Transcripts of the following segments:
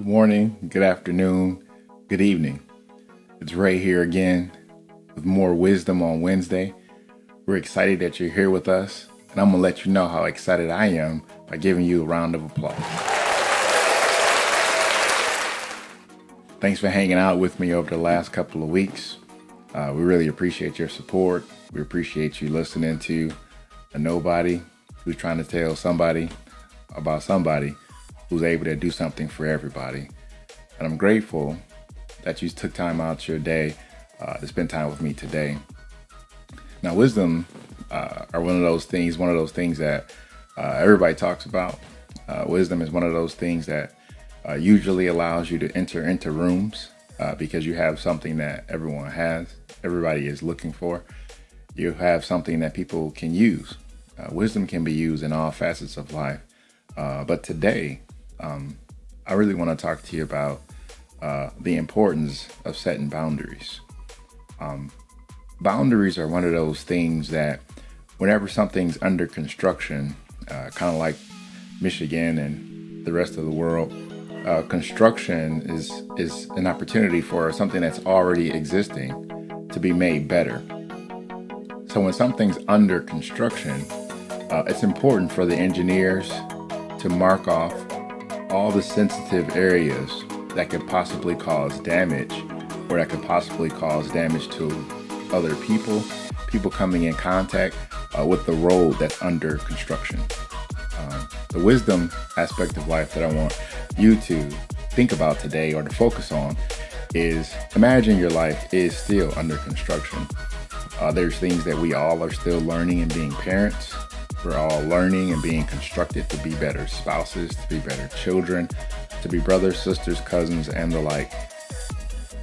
Good morning, good afternoon, good evening. It's Ray here again with more wisdom on Wednesday. We're excited that you're here with us, and I'm going to let you know how excited I am by giving you a round of applause. Thanks for hanging out with me over the last couple of weeks. We really appreciate your support. We appreciate you listening to a nobody who's trying to tell somebody about somebody who's able to do something for everybody. And I'm grateful that you took time out your day to spend time with me today. Now, wisdom are one of those things that everybody talks about. Wisdom is one of those things that usually allows you to enter into rooms because you have something that everyone has, everybody is looking for. You have something that people can use. Wisdom can be used in all facets of life. But today, I really want to talk to you about the importance of setting boundaries. Boundaries are one of those things that whenever something's under construction, kind of like Michigan and the rest of the world, construction is an opportunity for something that's already existing to be made better. So when something's under construction, it's important for the engineers to mark off all the sensitive areas that could possibly cause damage, or that could possibly cause damage to other people coming in contact with the road that's under construction. The wisdom aspect of life that I want you to think about today, or to focus on, is imagine your life is still under construction. There's things that we all are still learning in being parents. We're all learning and being constructed to be better spouses, to be better children, to be brothers, sisters, cousins, and the like.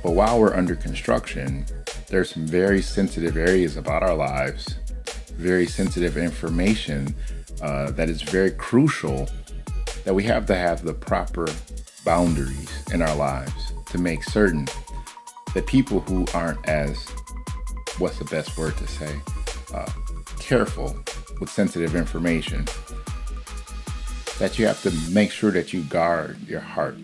But while we're under construction, there's some very sensitive areas about our lives, very sensitive information that is very crucial, that we have to have the proper boundaries in our lives to make certain that people who aren't as, what's the best word to say, careful with sensitive information, that you have to make sure that you guard your heart.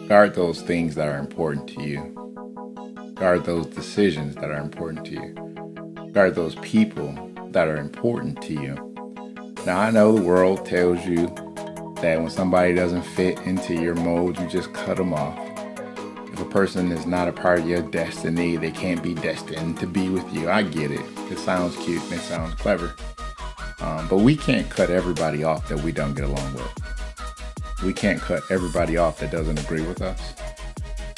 Guard those things that are important to you. Guard those decisions that are important to you. Guard those people that are important to you. Now, I know the world tells you that when somebody doesn't fit into your mold, you just cut them off. If a person is not a part of your destiny, they can't be destined to be with you. I get it. It sounds cute and it sounds clever. But we can't cut everybody off that we don't get along with. We can't cut everybody off that doesn't agree with us.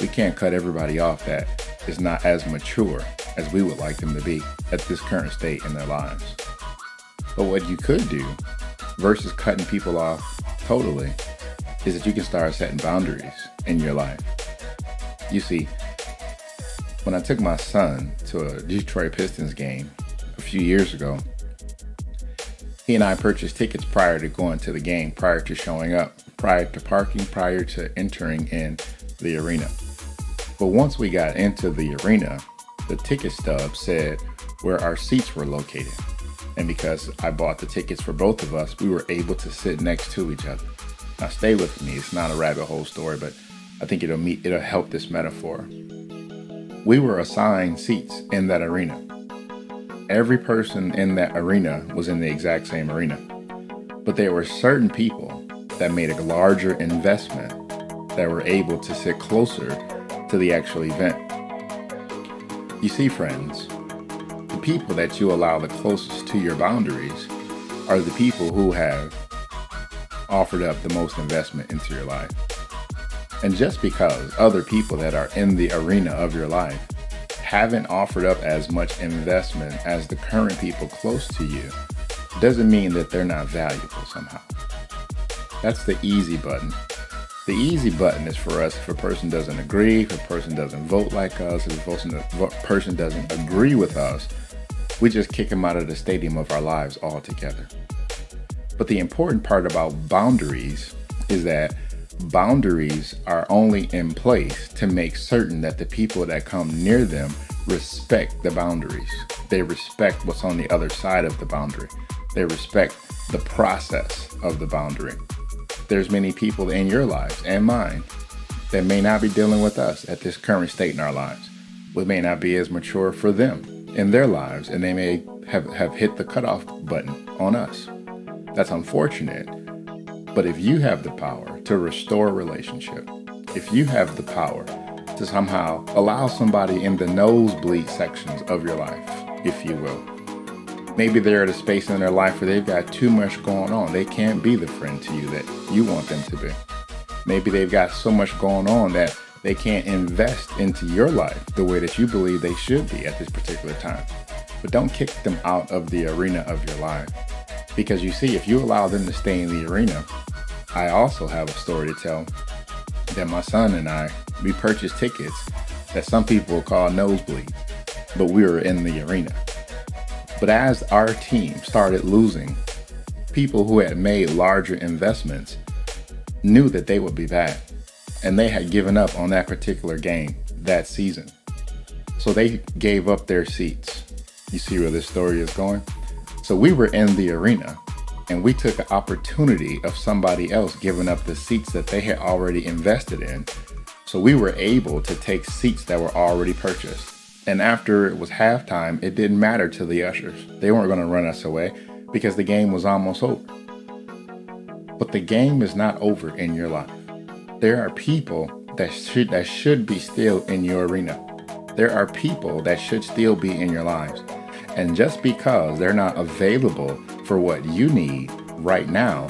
We can't cut everybody off that is not as mature as we would like them to be at this current state in their lives. But what you could do, versus cutting people off totally, is that you can start setting boundaries in your life. You see, when I took my son to a Detroit Pistons game a few years ago, he and I purchased tickets prior to going to the game, prior to showing up, prior to parking, prior to entering in the arena. But once we got into the arena, the ticket stub said where our seats were located. And because I bought the tickets for both of us, we were able to sit next to each other. Now stay with me, it's not a rabbit hole story, but I think it'll help this metaphor. We were assigned seats in that arena. Every person in that arena was in the exact same arena. But there were certain people that made a larger investment that were able to sit closer to the actual event. You see, friends, the people that you allow the closest to your boundaries are the people who have offered up the most investment into your life. And just because other people that are in the arena of your life haven't offered up as much investment as the current people close to you, doesn't mean that they're not valuable somehow. That's the easy button. The easy button is for us if a person doesn't agree, if a person doesn't vote like us, if a person doesn't agree with us, we just kick them out of the stadium of our lives altogether. But the important part about boundaries is that boundaries are only in place to make certain that the people that come near them respect the boundaries. They respect what's on the other side of the boundary. They respect the process of the boundary. there's many people in your lives and mine that may not be dealing with us at this current state in our lives. We may not be as mature for them in their lives, and they may have hit the cutoff button on us. That's unfortunate. But if you have the power to restore a relationship, if you have the power to somehow allow somebody in the nosebleed sections of your life, if you will, maybe they're at a space in their life where they've got too much going on. They can't be the friend to you that you want them to be. Maybe they've got so much going on that they can't invest into your life the way that you believe they should be at this particular time. But don't kick them out of the arena of your life. Because you see, if you allow them to stay in the arena, I also have a story to tell that my son and I, we purchased tickets that some people will call nosebleed, but we were in the arena. But as our team started losing, people who had made larger investments knew that they would be bad, and they had given up on that particular game that season. So they gave up their seats. You see where this story is going? So we were in the arena, and we took an opportunity of somebody else giving up the seats that they had already invested in. So we were able to take seats that were already purchased. And after it was halftime, it didn't matter to the ushers. They weren't going to run us away because the game was almost over. But the game is not over in your life. There are people that should be still in your arena. There are people that should still be in your lives. And just because they're not available for what you need right now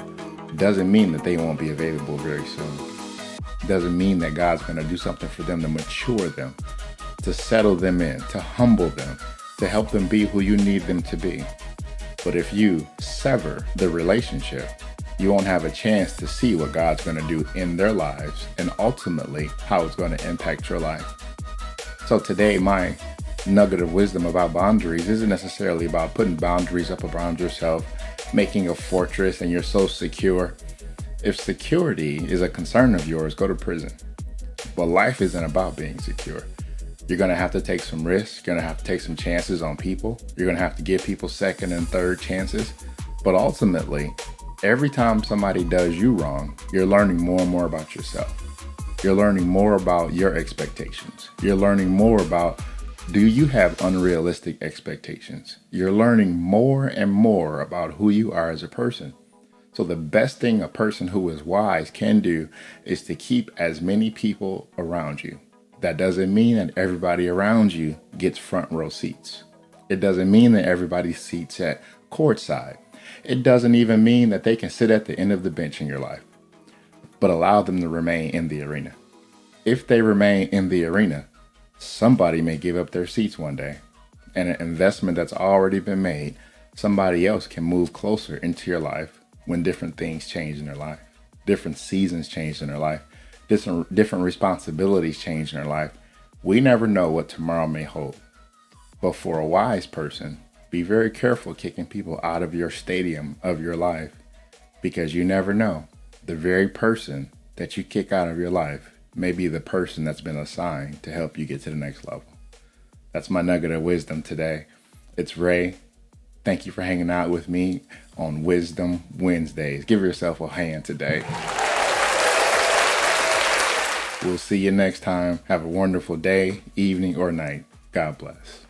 doesn't mean that they won't be available very soon. Doesn't mean that God's going to do something for them to mature them, to settle them in, to humble them, to help them be who you need them to be. But if you sever the relationship, you won't have a chance to see what God's going to do in their lives and ultimately how it's going to impact your life. So today, my nugget of wisdom about boundaries isn't necessarily about putting boundaries up around yourself, making a fortress and you're so secure. If security is a concern of yours, go to prison. But life isn't about being secure. You're going to have to take some risks. You're going to have to take some chances on people. You're going to have to give people second and third chances. But ultimately, every time somebody does you wrong, you're learning more and more about yourself. You're learning more about your expectations. You're learning more about, do you have unrealistic expectations? You're learning more and more about who you are as a person. So the best thing a person who is wise can do is to keep as many people around you. That doesn't mean that everybody around you gets front row seats. It doesn't mean that everybody seats at courtside. It doesn't even mean that they can sit at the end of the bench in your life, but allow them to remain in the arena. If they remain in the arena, somebody may give up their seats one day, and an investment that's already been made, somebody else can move closer into your life when different things change in their life, different seasons change in their life, different responsibilities change in their life. We never know what tomorrow may hold. But for a wise person, be very careful kicking people out of your stadium of your life, because you never know. The very person that you kick out of your life may be the person that's been assigned to help you get to the next level. That's my nugget of wisdom today. It's Ray. Thank you for hanging out with me on Wisdom Wednesdays. Give yourself a hand today. We'll see you next time. Have a wonderful day, evening, or night. God bless.